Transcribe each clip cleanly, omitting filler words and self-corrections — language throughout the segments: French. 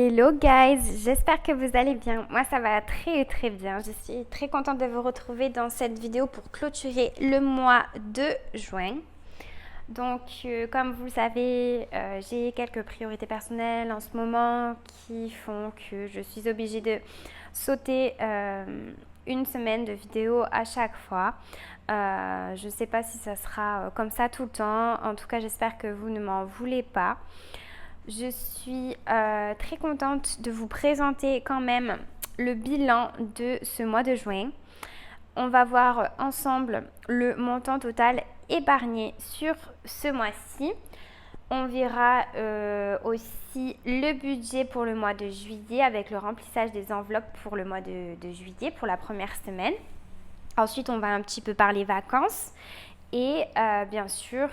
Hello guys, j'espère que vous allez bien. Moi ça va très bien. Je suis très contente de vous retrouver dans cette vidéo pour clôturer le mois de juin. Donc comme vous le savez, j'ai quelques priorités personnelles en ce moment qui font que je suis obligée de sauter une semaine de vidéo à chaque fois. Je ne sais pas si ça sera comme ça tout le temps. En tout cas, j'espère que vous ne m'en voulez pas. Je suis très contente de vous présenter quand même le bilan de ce mois de juin. On va voir ensemble le montant total épargné sur ce mois-ci. On verra aussi le budget pour le mois de juillet avec le remplissage des enveloppes pour le mois de juillet pour la première semaine. Ensuite, on va un petit peu parler vacances. Et bien sûr,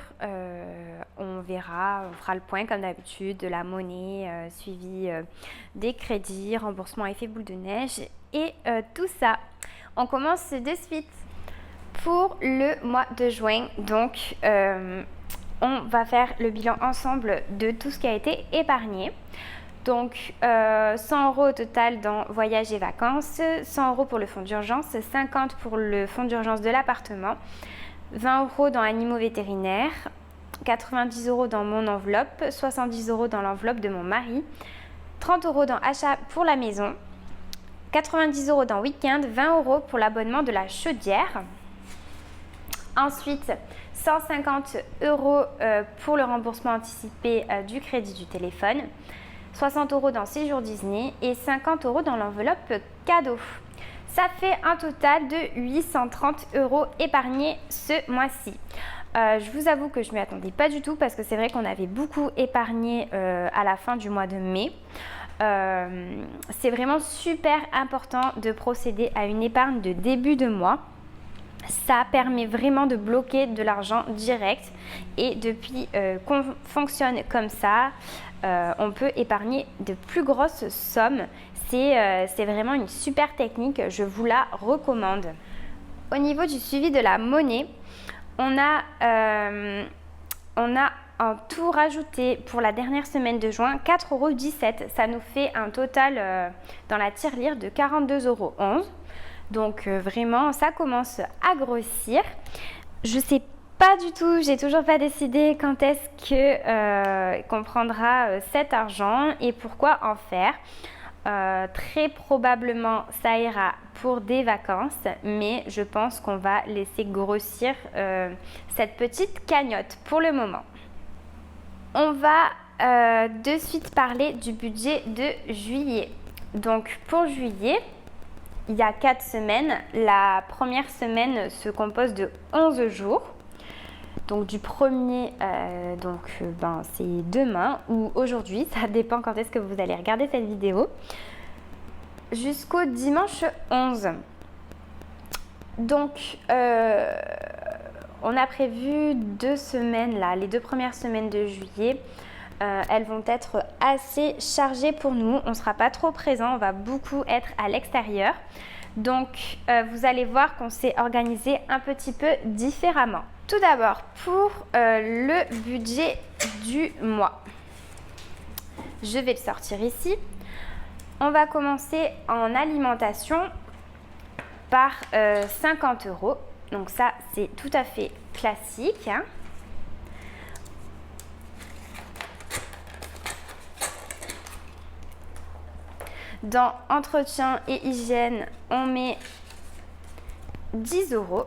on fera le point comme d'habitude de la monnaie, suivi des crédits, remboursement effet boule de neige et tout ça. On commence de suite. Pour le mois de juin, donc, on va faire le bilan ensemble de tout ce qui a été épargné. Donc, 100 € au total dans voyage et vacances, 100 € pour le fonds d'urgence, 50 € pour le fonds d'urgence de l'appartement, 20 € dans animaux vétérinaires, 90 € dans mon enveloppe, 70 € dans l'enveloppe de mon mari, 30 € dans achat pour la maison, 90 € dans week-end, 20 € pour l'abonnement de la chaudière. Ensuite, 150 € pour le remboursement anticipé du crédit du téléphone, 60 € dans séjour Disney et 50 € dans l'enveloppe cadeau. Ça fait un total de 830 € épargnés ce mois-ci. Je vous avoue que je ne m'y attendais pas du tout parce que c'est vrai qu'on avait beaucoup épargné à la fin du mois de mai. C'est vraiment super important de procéder à une épargne de début de mois. Ça permet vraiment de bloquer de l'argent direct et depuis qu'on fonctionne comme ça, on peut épargner de plus grosses sommes. C'est vraiment une super technique, je vous la recommande. Au niveau du suivi de la monnaie, on a en tout rajouté pour la dernière semaine de juin 4,17 €. Ça nous fait un total dans la tirelire de 42,11 €. Donc vraiment, ça commence à grossir. Je sais pas du tout, j'ai toujours pas décidé quand est-ce qu'on prendra cet argent et pourquoi en faire. Très probablement ça ira pour des vacances, mais je pense qu'on va laisser grossir cette petite cagnotte pour le moment. On va de suite parler du budget de juillet. Donc pour juillet, il y a 4 semaines. La première semaine se compose de 11 jours. Donc du premier, c'est demain ou aujourd'hui, ça dépend quand est-ce que vous allez regarder cette vidéo, jusqu'au dimanche 11. Donc on a prévu 2 semaines là, les 2 premières semaines de juillet. Elles vont être assez chargées pour nous, on ne sera pas trop présent, on va beaucoup être à l'extérieur. Donc vous allez voir qu'on s'est organisé un petit peu différemment. Tout d'abord, pour le budget du mois, je vais le sortir ici. On va commencer en alimentation par 50 €. Donc ça, c'est tout à fait classique, hein. Dans entretien et hygiène, on met 10 €.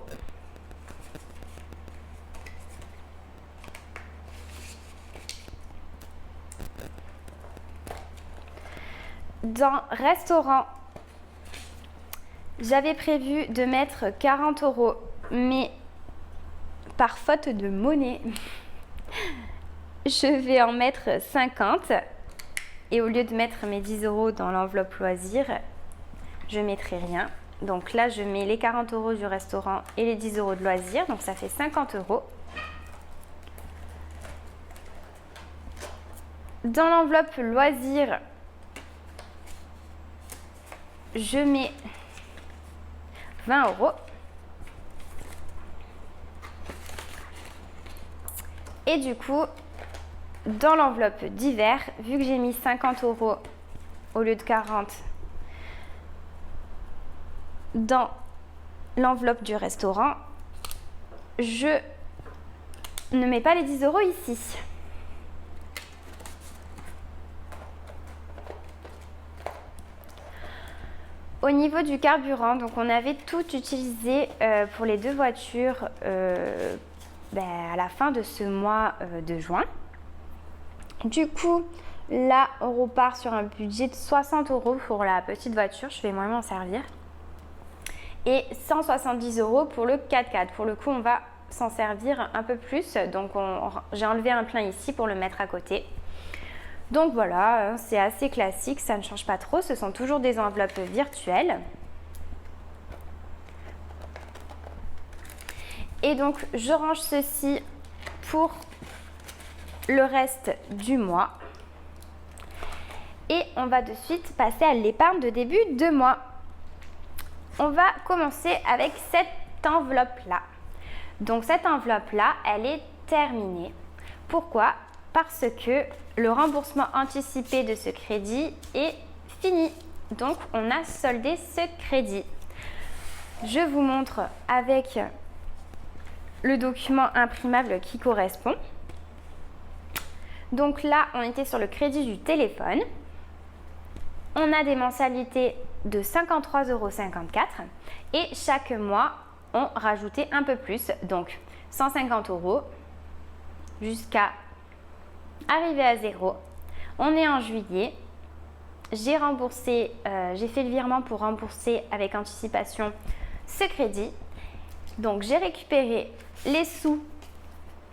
Dans restaurant, j'avais prévu de mettre 40 €, mais par faute de monnaie, je vais en mettre 50 €. Et au lieu de mettre mes 10 € dans l'enveloppe loisir, je mettrai rien. Donc là, je mets les 40 € du restaurant et les 10 € de loisir. Donc ça fait 50 €. Dans l'enveloppe loisir, je mets 20 €. Et du coup, dans l'enveloppe d'hiver, vu que j'ai mis 50 € au lieu de 40 dans l'enveloppe du restaurant, je ne mets pas les 10 € ici. Au niveau du carburant, donc on avait tout utilisé pour les 2 voitures à la fin de ce mois de juin. Du coup, là, on repart sur un budget de 60 € pour la petite voiture. Je vais moi m'en servir. Et 170 € pour le 4x4. Pour le coup, on va s'en servir un peu plus. Donc, j'ai enlevé un plein ici pour le mettre à côté. Donc voilà, c'est assez classique, ça ne change pas trop. Ce sont toujours des enveloppes virtuelles. Et donc, je range ceci pour le reste du mois. Et on va de suite passer à l'épargne de début de mois. On va commencer avec cette enveloppe-là. Donc cette enveloppe-là, elle est terminée. Pourquoi? Parce que le remboursement anticipé de ce crédit est fini. Donc on a soldé ce crédit. Je vous montre avec le document imprimable qui correspond. Donc là, on était sur le crédit du téléphone. On a des mensualités de 53,54 € et chaque mois, on rajoutait un peu plus, donc 150 € jusqu'à arriver à 0. On est en juillet. J'ai fait le virement pour rembourser avec anticipation ce crédit. Donc j'ai récupéré les sous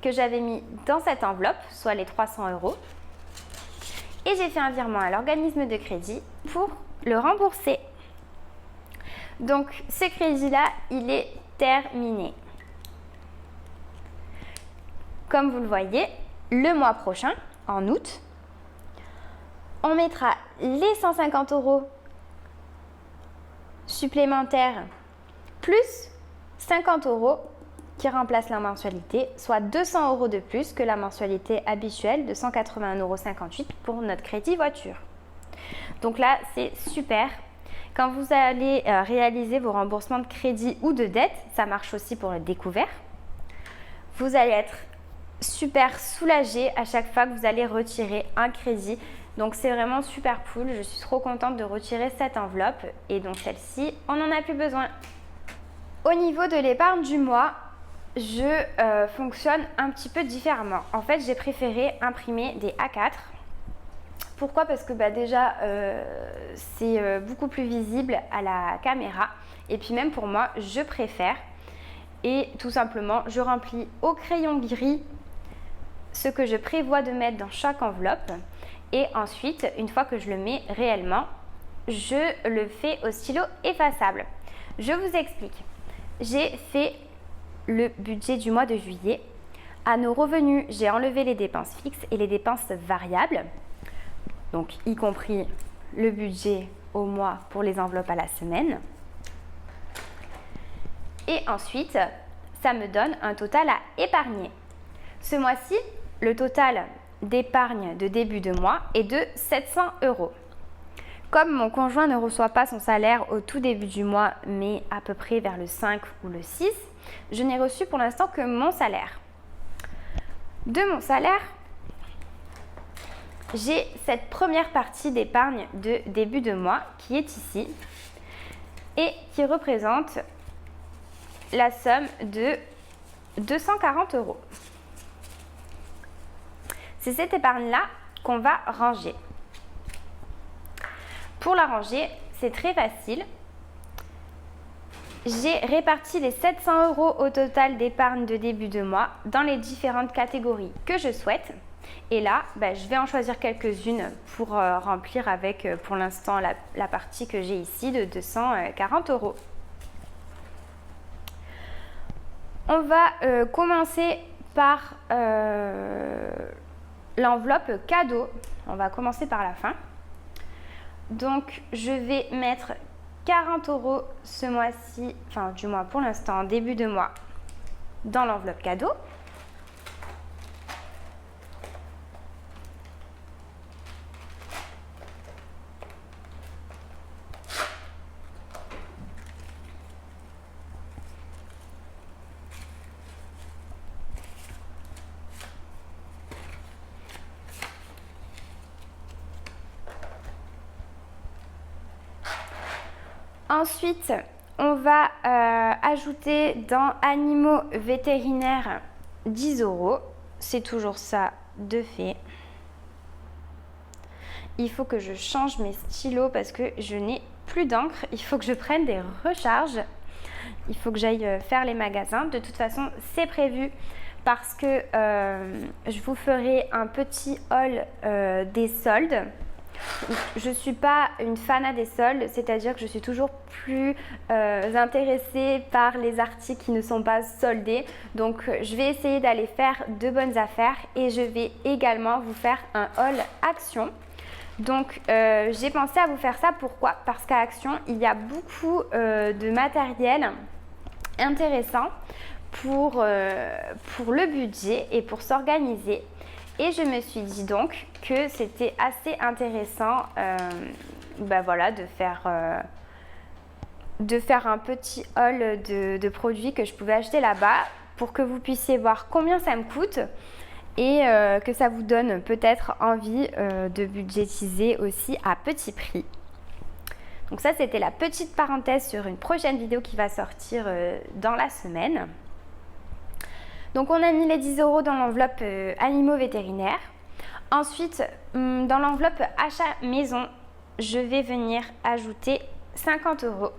que j'avais mis dans cette enveloppe, soit les 300 €. Et j'ai fait un virement à l'organisme de crédit pour le rembourser. Donc ce crédit-là, il est terminé. Comme vous le voyez, le mois prochain, en août, on mettra les 150 € supplémentaires plus 50 € qui remplacent la mensualité, soit 200 € de plus que la mensualité habituelle de 181,58 € pour notre crédit voiture. Donc là, c'est super. Quand vous allez réaliser vos remboursements de crédit ou de dette, ça marche aussi pour le découvert, vous allez être super soulagé à chaque fois que vous allez retirer un crédit. Donc c'est vraiment super cool. Je suis trop contente de retirer cette enveloppe et donc celle-ci, on n'en a plus besoin. Au niveau de l'épargne du mois, je fonctionne un petit peu différemment. En fait, j'ai préféré imprimer des A4. Pourquoi? Parce que déjà, c'est beaucoup plus visible à la caméra. Et puis même pour moi, je préfère. Et tout simplement, je remplis au crayon gris ce que je prévois de mettre dans chaque enveloppe. Et ensuite, une fois que je le mets réellement, je le fais au stylo effaçable. Je vous explique. J'ai fait le budget du mois de juillet. À nos revenus, j'ai enlevé les dépenses fixes et les dépenses variables. Donc, y compris le budget au mois pour les enveloppes à la semaine. Et ensuite, ça me donne un total à épargner. Ce mois-ci, le total d'épargne de début de mois est de 700 €. Comme mon conjoint ne reçoit pas son salaire au tout début du mois, mais à peu près vers le 5 ou le 6, je n'ai reçu pour l'instant que mon salaire. De mon salaire, j'ai cette première partie d'épargne de début de mois qui est ici et qui représente la somme de 240 €. C'est cette épargne-là qu'on va ranger. Pour la ranger, c'est très facile. J'ai réparti les 700 € au total d'épargne de début de mois dans les différentes catégories que je souhaite. Et là, je vais en choisir quelques-unes pour remplir avec, pour l'instant, la partie que j'ai ici de 240 €. On va commencer par l'enveloppe cadeau. On va commencer par la fin. Donc, je vais mettre 40 € ce mois-ci, enfin du mois pour l'instant, début de mois, dans l'enveloppe cadeau. Ensuite, on va ajouter dans animaux vétérinaires 10 €. C'est toujours ça de fait. Il faut que je change mes stylos parce que je n'ai plus d'encre. Il faut que je prenne des recharges. Il faut que j'aille faire les magasins. De toute façon, c'est prévu parce que je vous ferai un petit haul des soldes. Je ne suis pas une fanat des soldes, c'est-à-dire que je suis toujours plus intéressée par les articles qui ne sont pas soldés. Donc, je vais essayer d'aller faire de bonnes affaires et je vais également vous faire un haul Action. Donc, j'ai pensé à vous faire ça. Pourquoi? Parce qu'à Action, il y a beaucoup de matériel intéressant pour le budget et pour s'organiser. Et je me suis dit donc que c'était assez intéressant voilà, de faire un petit haul de produits que je pouvais acheter là-bas pour que vous puissiez voir combien ça me coûte et que ça vous donne peut-être envie de budgétiser aussi à petit prix. Donc ça, c'était la petite parenthèse sur une prochaine vidéo qui va sortir dans la semaine. Donc on a mis les 10 € dans l'enveloppe animaux vétérinaires. Ensuite, dans l'enveloppe achat maison, je vais venir ajouter 50 €.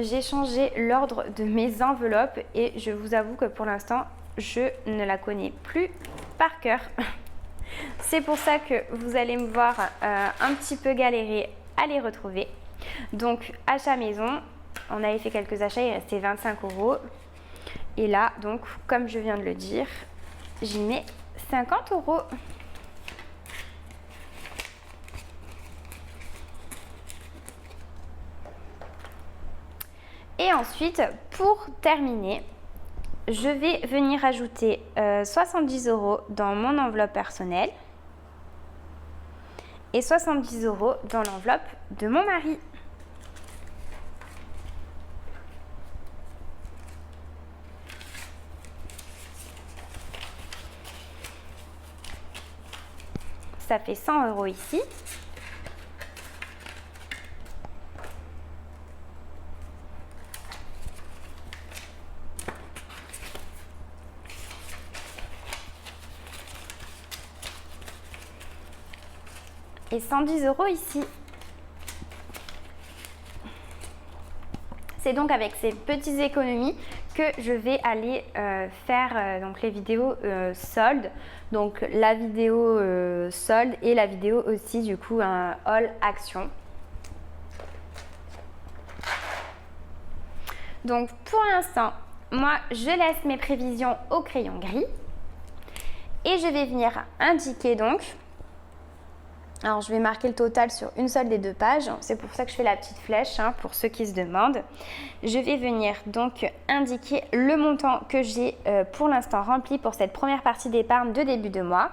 J'ai changé l'ordre de mes enveloppes et je vous avoue que pour l'instant, je ne la connais plus par cœur. C'est pour ça que vous allez me voir un petit peu galérer à les retrouver. Donc, achat maison, on avait fait quelques achats, il restait 25 €. Et là, donc, comme je viens de le dire, j'y mets 50 €. Et ensuite, pour terminer, je vais venir ajouter 70 € dans mon enveloppe personnelle et 70 € dans l'enveloppe de mon mari. Ça fait 100 € ici. Et 110 € ici. C'est donc avec ces petites économies que je vais aller faire donc les vidéos soldes. Donc la vidéo solde et la vidéo aussi du coup un haul Action. Donc pour l'instant, moi je laisse mes prévisions au crayon gris et je vais venir indiquer donc. Alors, je vais marquer le total sur une seule des deux pages. C'est pour ça que je fais la petite flèche, pour ceux qui se demandent. Je vais venir donc indiquer le montant que j'ai pour l'instant rempli pour cette première partie d'épargne de début de mois.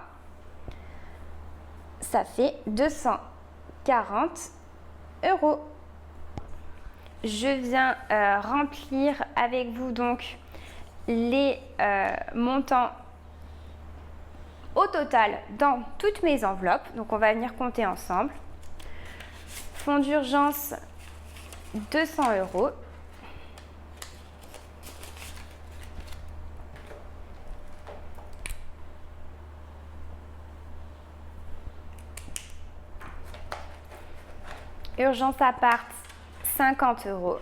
Ça fait 240 €. Je viens remplir avec vous donc les montants au total dans toutes mes enveloppes. Donc on va venir compter ensemble. Fonds d'urgence 200 €. Urgence appart 50 €.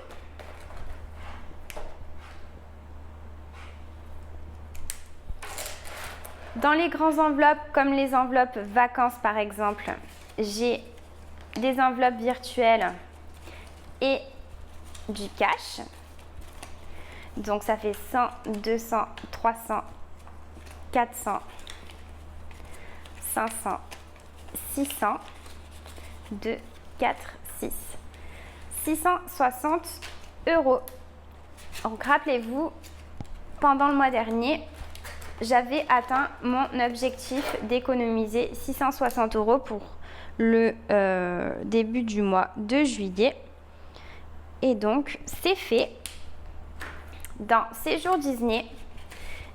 Dans les grandes enveloppes, comme les enveloppes vacances par exemple, j'ai des enveloppes virtuelles et du cash. Donc ça fait 100, 200, 300, 400, 500, 600, 2, 4, 6. 660 €. Donc rappelez-vous, pendant le mois dernier, j'avais atteint mon objectif d'économiser 660 € pour le début du mois de juillet. Et donc, c'est fait. Dans Séjour Disney,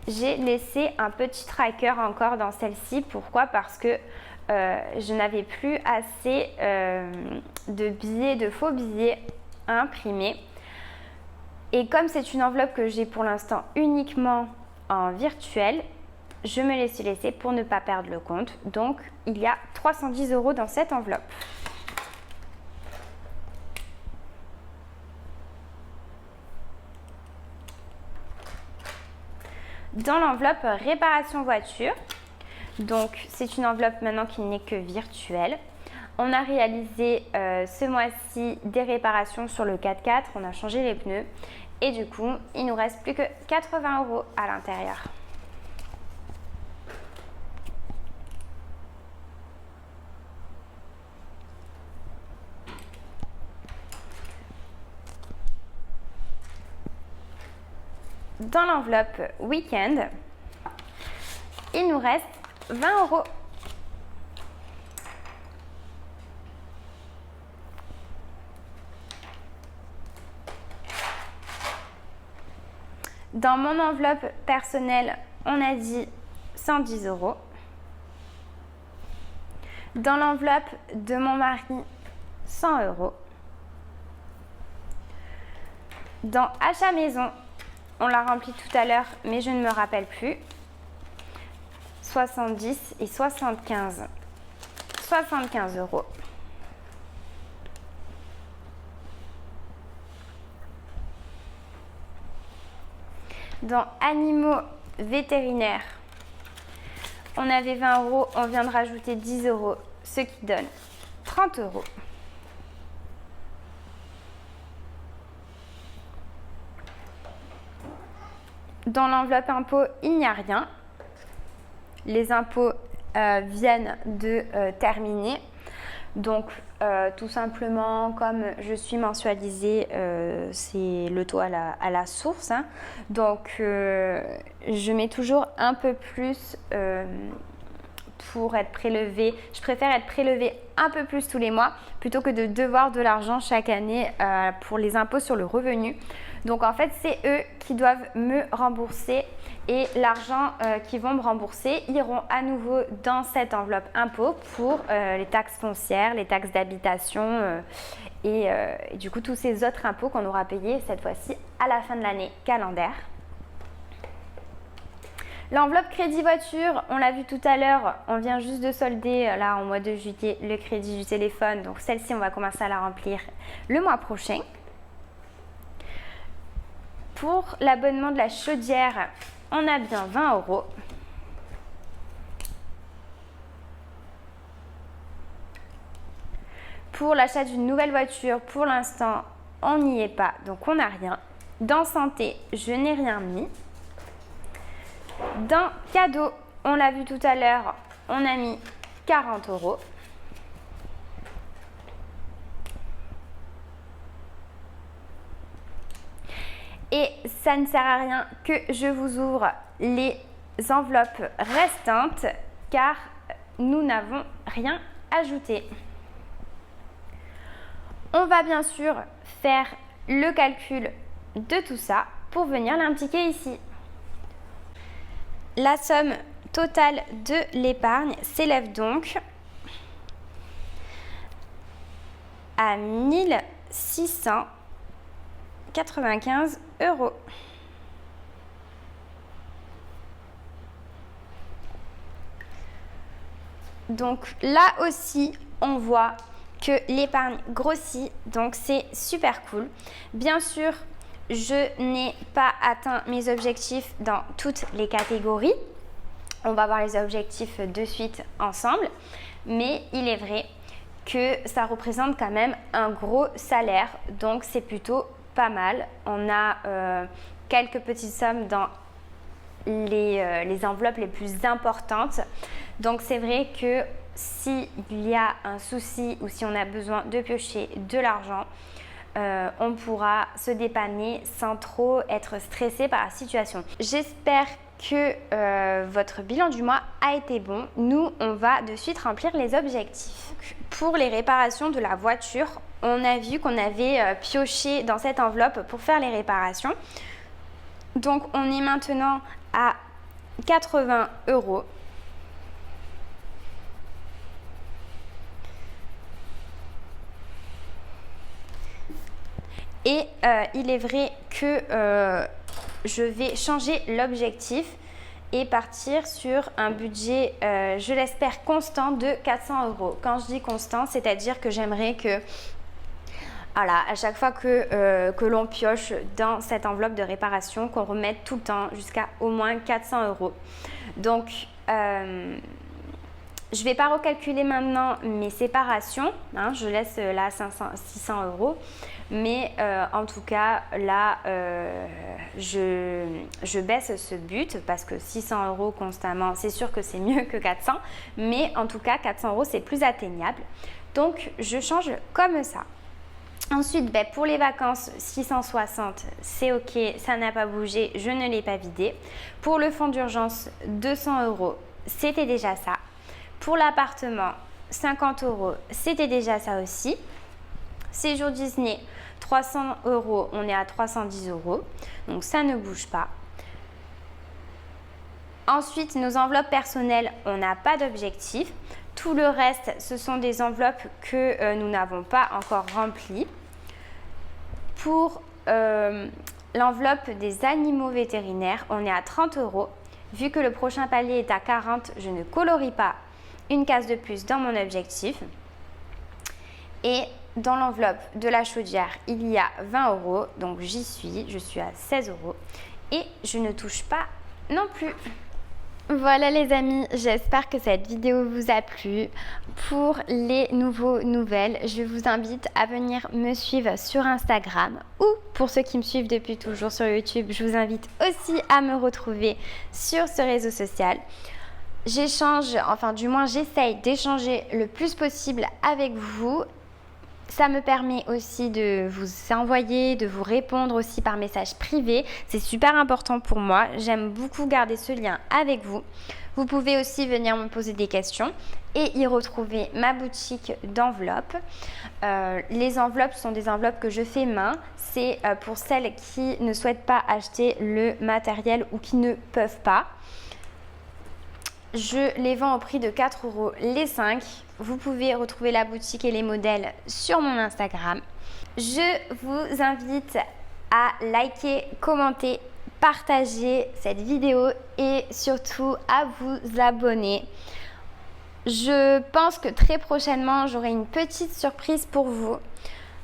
j'ai laissé un petit tracker encore dans celle-ci. Pourquoi? Parce que je n'avais plus assez de billets, de faux billets à imprimer. Et comme c'est une enveloppe que j'ai pour l'instant uniquement en virtuel, je me laisse laisser pour ne pas perdre le compte. Donc, il y a 310 € dans cette enveloppe. Dans l'enveloppe réparation voiture, donc c'est une enveloppe maintenant qui n'est que virtuelle. On a réalisé ce mois-ci des réparations sur le 4x4, on a changé les pneus et du coup il nous reste plus que 80 € à l'intérieur. Dans l'enveloppe week-end, il nous reste 20 €. Dans mon enveloppe personnelle, on a dit 110 €. Dans l'enveloppe de mon mari, 100 €. Dans achat maison, on l'a rempli tout à l'heure, mais je ne me rappelle plus. 70 et 75. 75 €. Dans animaux vétérinaires, on avait 20 €, on vient de rajouter 10 €, ce qui donne 30 €. Dans l'enveloppe impôts, il n'y a rien. Les impôts viennent de terminer. Donc, tout simplement, comme je suis mensualisée, c'est le taux à la source. Hein. Donc, je mets toujours un peu plus pour être prélevée. Je préfère être prélevée un peu plus tous les mois plutôt que de devoir de l'argent chaque année pour les impôts sur le revenu. Donc en fait, c'est eux qui doivent me rembourser et l'argent qu'ils vont me rembourser iront à nouveau dans cette enveloppe impôt pour les taxes foncières, les taxes d'habitation et du coup tous ces autres impôts qu'on aura payés cette fois-ci à la fin de l'année calendaire. L'enveloppe crédit voiture, on l'a vu tout à l'heure, on vient juste de solder là en mois de juillet le crédit du téléphone. Donc celle-ci, on va commencer à la remplir le mois prochain. Pour l'abonnement de la chaudière, on a bien 20 €. Pour l'achat d'une nouvelle voiture, pour l'instant, on n'y est pas, donc on n'a rien. Dans santé, je n'ai rien mis. Dans cadeau, on l'a vu tout à l'heure, on a mis 40 €. Et ça ne sert à rien que je vous ouvre les enveloppes restantes car nous n'avons rien ajouté. On va bien sûr faire le calcul de tout ça pour venir l'indiquer ici. La somme totale de l'épargne s'élève donc à 1 695 €. Donc là aussi, on voit que l'épargne grossit, donc c'est super cool. Bien sûr, je n'ai pas atteint mes objectifs dans toutes les catégories. On va voir les objectifs de suite ensemble, mais il est vrai que ça représente quand même un gros salaire, donc c'est plutôt pas mal. On a quelques petites sommes dans les enveloppes les plus importantes. Donc c'est vrai que s'il y a un souci ou si on a besoin de piocher de l'argent, on pourra se dépanner sans trop être stressé par la situation. J'espère que votre bilan du mois a été bon. Nous, on va de suite remplir les objectifs. Pour les réparations de la voiture, on a vu qu'on avait pioché dans cette enveloppe pour faire les réparations. Donc on est maintenant à 80 €. Et il est vrai que je vais changer l'objectif et partir sur un budget, je l'espère, constant de 400 €. Quand je dis constant, c'est-à-dire que j'aimerais que, voilà, à chaque fois que l'on pioche dans cette enveloppe de réparation, qu'on remette tout le temps jusqu'à au moins 400 €. Donc, je ne vais pas recalculer maintenant mes séparations, hein, je laisse là 600 €, mais en tout cas là je baisse ce but parce que 600 € constamment, c'est sûr que c'est mieux que 400, mais en tout cas 400 € c'est plus atteignable, donc je change comme ça. Ensuite, pour les vacances, 660, c'est ok, ça n'a pas bougé, je ne l'ai pas vidé. Pour le fonds d'urgence, 200 €, c'était déjà ça. Pour l'appartement, 50 €, c'était déjà ça aussi. Séjour Disney, 300 €, on est à 310 €, donc ça ne bouge pas. Ensuite, nos enveloppes personnelles, on n'a pas d'objectif. Tout le reste, ce sont des enveloppes que nous n'avons pas encore remplies. Pour l'enveloppe des animaux vétérinaires, on est à 30 €. Vu que le prochain palier est à 40, je ne colorie pas une case de plus dans mon objectif. Et dans l'enveloppe de la chaudière, il y a 20 €, donc j'y suis, je suis à 16 € et je ne touche pas non plus. Voilà les amis, j'espère que cette vidéo vous a plu. Pour les nouvelles, je vous invite à venir me suivre sur Instagram ou pour ceux qui me suivent depuis toujours sur YouTube, je vous invite aussi à me retrouver sur ce réseau social. J'échange, enfin du moins j'essaye d'échanger le plus possible avec vous. Ça me permet aussi de vous envoyer, de vous répondre aussi par message privé. C'est super important pour moi. J'aime beaucoup garder ce lien avec vous. Vous pouvez aussi venir me poser des questions et y retrouver ma boutique d'enveloppes. Les enveloppes sont des enveloppes que je fais main. C'est pour celles qui ne souhaitent pas acheter le matériel ou qui ne peuvent pas. Je les vends au prix de 4 € les 5. Vous pouvez retrouver la boutique et les modèles sur mon Instagram. Je vous invite à liker, commenter, partager cette vidéo et surtout à vous abonner. Je pense que très prochainement, j'aurai une petite surprise pour vous.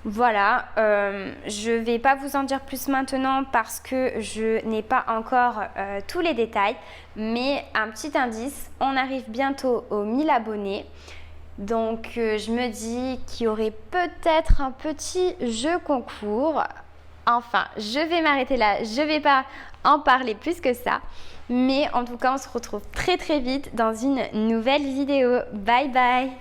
Voilà, je ne vais pas vous en dire plus maintenant parce que je n'ai pas encore tous les détails, mais un petit indice, on arrive bientôt aux 1000 abonnés. Donc je me dis qu'il y aurait peut-être un petit jeu concours. Enfin, je vais m'arrêter là, je ne vais pas en parler plus que ça. Mais en tout cas, on se retrouve très très vite dans une nouvelle vidéo. Bye bye!